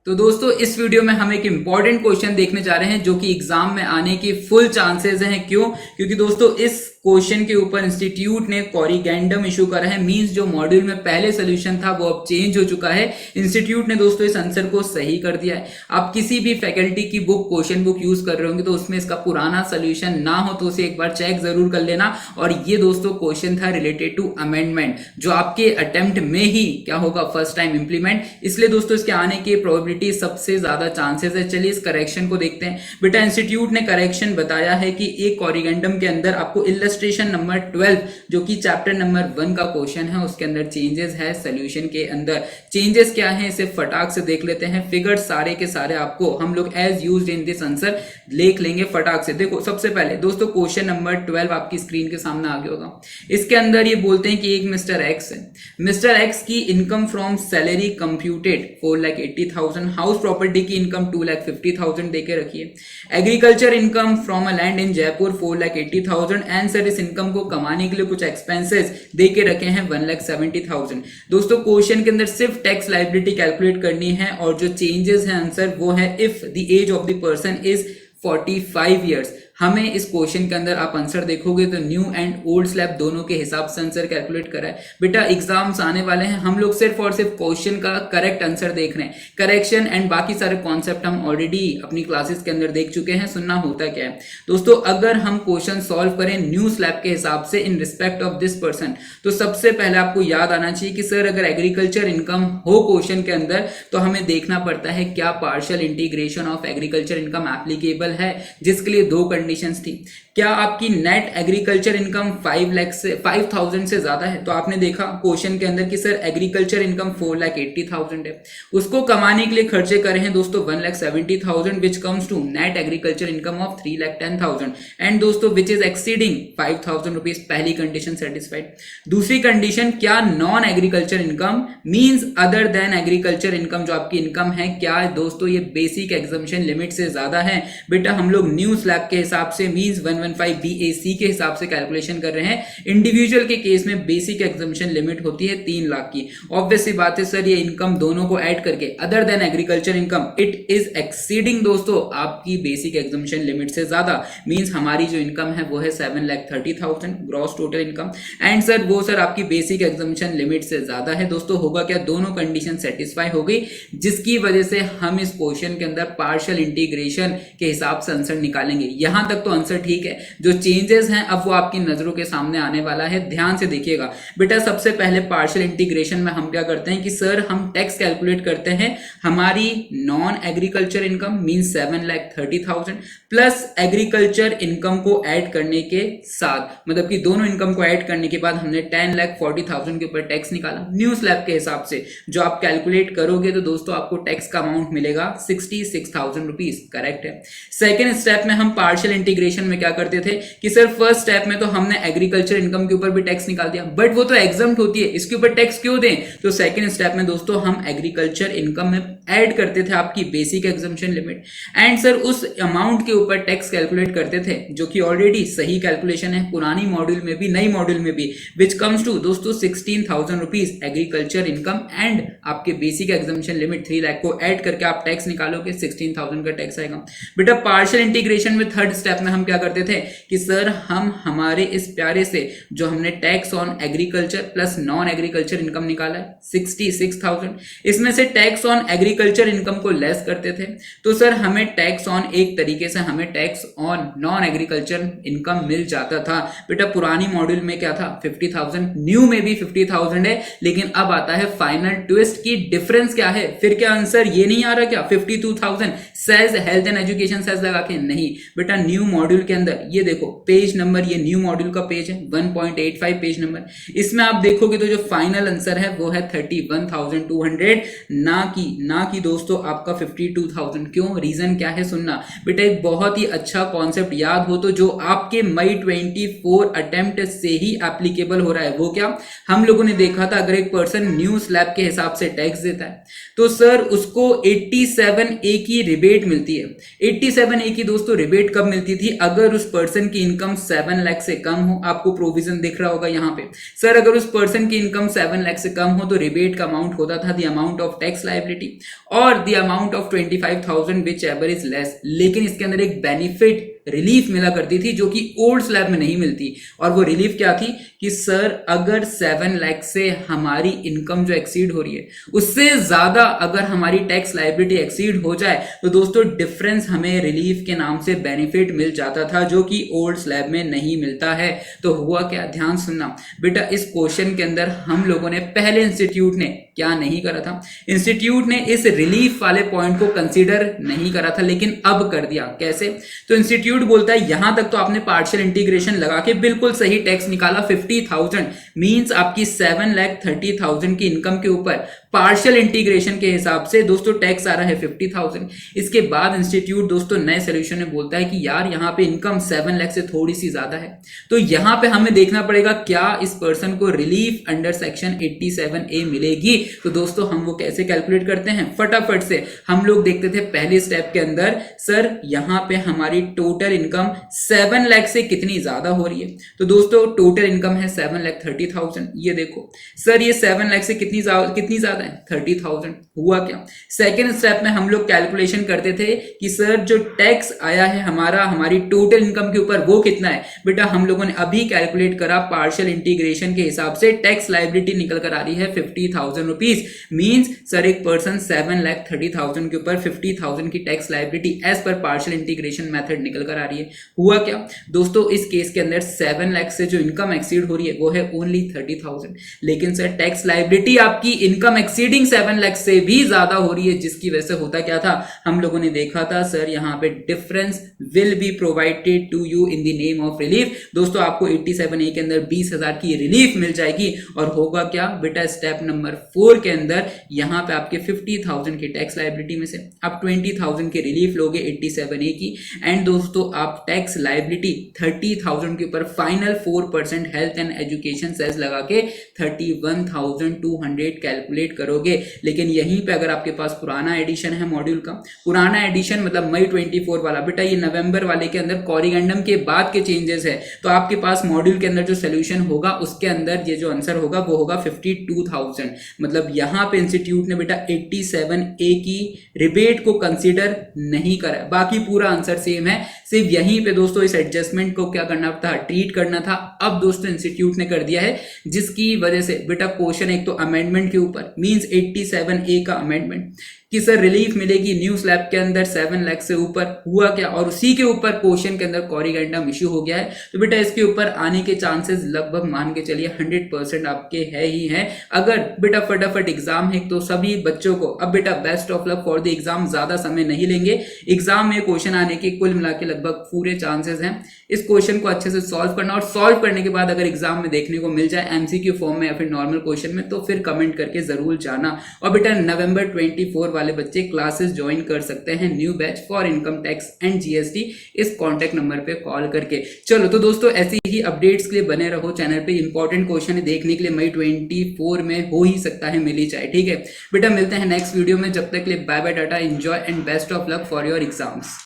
तो दोस्तों इस वीडियो में हम एक इंपॉर्टेंट क्वेश्चन देखने जा रहे हैं जो कि एग्जाम में आने की फुल चांसेस हैं। क्यों? क्योंकि दोस्तों इस क्वेश्चन के ऊपर इंस्टीट्यूट ने कोरिगेंडम इशू करा है। मींस जो मॉड्यूल में पहले सोल्यूशन था वो अब चेंज हो चुका है। इंस्टीट्यूट ने दोस्तों इस आंसर को सही कर दिया है। आप किसी भी फैकल्टी की बुक, क्वेश्चन बुक यूज कर रहे होंगे तो उसमें इसका पुराना सोल्यूशन ना हो तो उसे एक बार चेक जरूर कर लेना। और ये दोस्तों क्वेश्चन था रिलेटेड टू अमेंडमेंट, जो आपके अटेम्प्ट में ही क्या होगा, फर्स्ट टाइम इंप्लीमेंट। इसलिए दोस्तों इसके आने की प्रोबेबिलिटी सबसे ज्यादा चांसेस है। चलिए इस करेक्शन को देखते हैं। बेटा इंस्टीट्यूट ने करेक्शन बताया है कि एक कोरिगेंडम के अंदर आपको इलस्ट्रेशन नंबर 12 जो कि चैप्टर नंबर 1 का क्वेश्चन है उसके अंदर चेंजेस है। सोल्यूशन के अंदर चेंजेस क्या है इसे फटाक से देख लेते हैं। फिगर सारे के सारे आपको हम लोग age used in this answer देख लेंगे फटाक से। देखो सबसे पहले दोस्तों क्वेश्चन नंबर 12 आपकी स्क्रीन के सामने आ गया होगा। इसके अंदर ये बोलते हैं कि एक मिस्टर एक्स है। मिस्टर एक्स की income from salary computed 4,80,000, house property की इनकम 2,50,000 देके रखिए। Agriculture income from a land in Jaipur 4,80,000 and sir इस इनकम को कमाने के लिए कुछ एक्सपेंसेस देके रखे हैं 1,70,000। दोस्तों क्वेश्चन के अंदर सिर्फ टैक्स लायबिलिटी कैलकुलेट करनी है और जो चेंजेस है आंसर वो है if the age of the person is 45 years. हमें इस क्वेश्चन के अंदर आप आंसर देखोगे तो न्यू एंड ओल्ड स्लैब दोनों के हिसाब से आंसर कैलकुलेट करा है। बेटा एग्जाम्स आने वाले हैं, हम लोग सिर्फ और सिर्फ क्वेश्चन का करेक्ट आंसर देख रहे हैं। करेक्शन एंड बाकी सारे कॉन्सेप्ट हम ऑलरेडी अपनी क्लासेस के अंदर देख चुके हैं। सुनना होता क्या है दोस्तों, अगर हम क्वेश्चन सॉल्व करें न्यू स्लैब के हिसाब से in respect of this person, तो सबसे पहले आपको याद आना चाहिए कि सर अगर एग्रीकल्चर इनकम हो क्वेश्चन के अंदर तो हमें देखना पड़ता है क्या partial integration of agriculture income applicable है, जिसके लिए दो कंडीशंस थी। क्या आपकी नेट एग्रीकल्चर इनकम 5,000 से ज्यादा है? तो आपने देखा क्वेश्चन के अंदर कि सर एग्रीकल्चर इनकम 4,80,000 है। उसको कमाने के लिए खर्चे करे हैं दोस्तों 1,70,000 which comes to net agriculture income of 3,10,000 and दोस्तों विच इज एक्सीडिंग 5,000 रुपीज। पहली कंडीशन सेटिस्फाइड। दूसरी कंडीशन, क्या non agriculture income means other than agriculture income जो आपकी इनकम है, क्या दोस्तों ये बेसिक एग्जम्पशन लिमिट से ज्यादा है? बेटा हम लोग न्यू स्लैब के हिसाब से मींस 115 BAC के हिसाब से कैलकुलेशन कर रहे हैं। इंडिविजुअल के केस में बेसिक एग्जम्पशन लिमिट होती है 3 लाख की। ऑब्वियस सी बात है सर ये इनकम दोनों को ऐड करके other than agriculture income it is exceeding दोस्तों आपकी बेसिक एग्जम्पशन लिमिट से ज्यादा। मींस हमारी जो इनकम है वो है 7,30,000 gross total income and sir वो सर आपकी बेसिक एग्जम्पशन लिमिट से ज्यादा है। दोस्तों होगा क्या, दोनों कंडीशन सेटिस्फाई हो गई, जिसकी वजह से हम इस क्वेश्चन के अंदर पार्शियल इंटीग्रेशन के हिसाब से आंसर निकालेंगे। यहां तक तो आंसर ठीक है। जो चेंजेस हैं अब वो आपकी नजरों के सामने आने वाला है, ध्यान से देखिएगा। बेटा सबसे पहले पार्शियल इंटीग्रेशन में हम क्या करते हैं कि सर हम टैक्स कैलकुलेट करते हैं हमारी non agriculture income mean 7,30,000 plus agriculture income को ऐड करने के साथ, मतलब कि दोनों इनकम को ऐड करने के बाद हमने 10,40,000 के ऊपर टैक्स निकाला न्यू स्लैब के हिसाब से। जो आप कैलकुलेट करोगे तो दोस्तों आपको टैक्स का अमाउंट मिलेगा 66,000 रुपीज। करेक्ट है। सेकेंड स्टेप में हम पार्शियल इंटीग्रेशन में क्या करते थे कि सर फर्स्ट स्टेप में तो हमने एग्रीकल्चर इनकम के ऊपर भी टैक्स निकाल दिया, बट वो तो एग्जम्प्ट होती है, इसके ऊपर टैक्स क्यों दें? तो सेकंड स्टेप में दोस्तों हम एग्रीकल्चर इनकम में ऐड करते थे आपकी basic exemption limit and sir उस अमाउंट के ऊपर टैक्स कैलकुलेट करते थे, जो कि ऑलरेडी सही कैलकुलेशन है पुरानी मॉड्यूल में भी नई मॉड्यूल में भी, विच कम्स टू दोस्तों 16,000 रुपीज एग्रीकल्चर इनकम एंड आपके बेसिक एग्जम्पशन लिमिट 3 लाख को ऐड करके आप टैक्स निकालोगे 16,000 का टैक्स आएगा। बेटा पार्शियल इंटीग्रेशन में थर्ड स्टेप में हम क्या करते थे कि सर हम हमारे इस प्यारे से जो हमने tax on agriculture plus non agriculture income निकाला है 66,000, इसमें से टैक्स ऑन एग्रीकल्चर इनकम को लेस करते थे तो सर हमें टैक्स ऑन एक तरीके से हमें tax on non agriculture income मिल जाता था। बेटा पुरानी मॉड्यूल में क्या था 50,000, न्यू में भी 50,000 है, लेकिन अब आता है फाइनल ट्विस्ट की डिफरेंस क्या है। फिर क्या आंसर ये नहीं आ रहा क्या 52,000 says health and education says लगा के? नहीं बेटा न्यू मॉड्यूल के अंदर ये देखो पेज नंबर, ये न्यू मॉड्यूल का पेज है 1.85 पेज नंबर, इसमें आप देखोगे तो जो फाइनल आंसर है वो है 31,200 ना कि दोस्तों आपका 52,000। क्यों? रीजन क्या है सुनना बेटा, एक बहुत ही अच्छा कॉन्सेप्ट याद हो तो जो आपके मई 24 अटेम्प्ट से ही एप्लीकेबल हो रहा है। वो क्या, हम लोगों ने देखा था अगर एक पर्सन न्यू स्लैब के हिसाब से टैक्स देता है तो सर उसको 87A की रिबेट मिलती है। 87A की दोस्तों रिबेट कब मिलती थी, अगर उस पर्सन की इनकम 7 लाख से कम हो। आपको प्रोविजन दिख रहा होगा यहाँ पे, सर अगर उस पर्सन की इनकम 7 लाख से कम हो तो रिबेट का अमाउंट होता था the amount of tax liability और the amount of 25,000 whichever is less. लेकिन इसके अंदर एक बेनिफिट रिलीफ मिला करती थी जो कि ओल्ड स्लैब में नहीं मिलती, और वो रिलीफ क्या थी कि सर अगर 7 लाख से हमारी इनकम जो एक्सीड हो रही है उससे ज्यादा अगर हमारी टैक्स लायबिलिटी एक्सीड हो जाए तो दोस्तों डिफरेंस हमें रिलीफ के नाम से बेनिफिट मिल जाता था जो कि ओल्ड स्लैब में नहीं मिलता है। तो हुआ क्या, ध्यान सुनना बेटा, इस क्वेश्चन के अंदर हम लोगों ने पहले इंस्टीट्यूट ने क्या नहीं करा था, इंस्टीट्यूट ने इस रिलीफ वाले पॉइंट को कंसीडर नहीं करा था, लेकिन अब कर दिया। कैसे, तो इंस्टीट्यूट बोलता है यहां तक तो आपने पार्शियल इंटीग्रेशन लगा के बिल्कुल सही टैक्स निकाला 50,000 मींस आपकी 7,30,000 की इनकम के ऊपर पार्शियल इंटीग्रेशन के हिसाब से दोस्तों टैक्स आ रहा है 50,000। इसके बाद इंस्टीट्यूट दोस्तों नए सोल्यूशन में बोलता है कि यार यहां पे इनकम 7 लाख से थोड़ी सी ज्यादा है, तो यहां पे हमें देखना पड़ेगा क्या इस पर्सन को रिलीफ अंडर सेक्शन 87A मिलेगी। तो दोस्तों हम वो कैसे कैलकुलेट करते हैं, फटाफट से हम लोग देखते थे पहले स्टेप के अंदर, सर यहां पे हमारी टोटल इनकम 7 लाख से कितनी ज्यादा हो रही है। तो दोस्तों टोटल इनकम है 7,30,000, ये देखो सर ये 7 लाख से कितनी ज्यादा है 30,000। हुआ क्या, सेकेंड स्टेप में हम लोग कैलकुलेशन करते थे कि सर जो टैक्स आया है हमारी टोटल इनकम के ऊपर वो कितना है। बेटा हम लोगों ने अभी कैलकुलेट करा पार्शियल इंटीग्रेशन के हिसाब से टैक्स लायबिलिटी निकल कर आ रही है 50,000 रुपीज। मींस सर एक पर्सन 7,30,000 के ऊपर 50,000 की tax liability as per partial integration method निकल कर आ रही है। हुआ क्या दोस्तों, इस केस के अंदर 7 लाख से जो इनकम एक्सीड हो रही है वो है ओनली 30,000, लेकिन सर टैक्स लायबिलिटी आपकी इनकम एक्सीडिंग 7 लाख से भी ज्यादा हो रही है, जिसकी वजह से होता क्या था, हम लोगों ने देखा था सर यहाँ पे difference will be provided to you in the name of relief. दोस्तों आपको 87A के अंदर 20,000 की रिलीफ मिल जाएगी, और होगा क्या बेटा, स्टेप नंबर 4 के अंदर यहाँ पे आपके 50,000 की टैक्स लायबिलिटी में से आप 20,000 की रिलीफ लोगे 87A की, एंड दोस्तों आप टैक्स लायबिलिटी 30,000 के ऊपर final 4% health and education cess लगा के 31,200 कैलकुलेट करोगे। लेकिन यहीं पे अगर आपके पास पुराना एडिशन है मॉड्यूल का, पुराना एडिशन मतलब मई 24 वाला, बेटा ये नवंबर वाले के अंदर कॉरिगेंडम के बाद के चेंजेस है, तो आपके पास मॉड्यूल के अंदर जो सोल्यूशन होगा उसके अंदर ये जो आंसर होगा वो होगा 52,000। मतलब यहां पे इंस्टीट्यूट ने बेटा 87A की रिबेट को कंसीडर नहीं करा, बाकी पूरा आंसर सेम है, सिर्फ यहीं पे दोस्तों इस एडजस्टमेंट को क्या करना था, ट्रीट करना था। अब दोस्तों इंस्टीट्यूट ने कर दिया है, जिसकी वजह से बेटा क्वेश्चन एक तो अमेंडमेंट के ऊपर मींस 87A का अमेंडमेंट कि सर रिलीफ मिलेगी न्यू स्लैब के अंदर 7 लाख से ऊपर। हुआ क्या, और उसी के ऊपर क्वेश्चन के अंदर कॉरिगेंडम इश्यू हो गया है, तो बेटा इसके ऊपर आने के चांसेस लगभग मान के चलिए 100% आपके है ही है। अगर बेटा फटाफट एग्जाम है तो सभी बच्चों को अब बेटा best of luck for the exam, ज्यादा समय नहीं लेंगे, एग्जाम में क्वेश्चन आने के कुल मिला के लगभग पूरे चांसेस हैं। इस क्वेश्चन को अच्छे से सॉल्व करना, और सॉल्व करने के बाद अगर एग्जाम में देखने को मिल जाए एमसीक्यू फॉर्म में या फिर नॉर्मल क्वेश्चन में, तो फिर कमेंट करके जरूर जाना। और बेटा नवंबर 24 वाले बच्चे क्लासेस ज्वाइन कर सकते हैं new batch for income tax and GST, इस कॉन्टैक्ट नंबर पे कॉल करके। चलो तो दोस्तों ऐसी ही अपडेट्स के लिए बने रहो चैनल पे, इंपॉर्टेंट क्वेश्चन देखने के लिए मई 24 में हो ही सकता है मिल ही जाए, ठीक है बेटा। मिलते हैं नेक्स्ट वीडियो में, जब तक के लिए bye bye tata, enjoy and best of luck for your exams.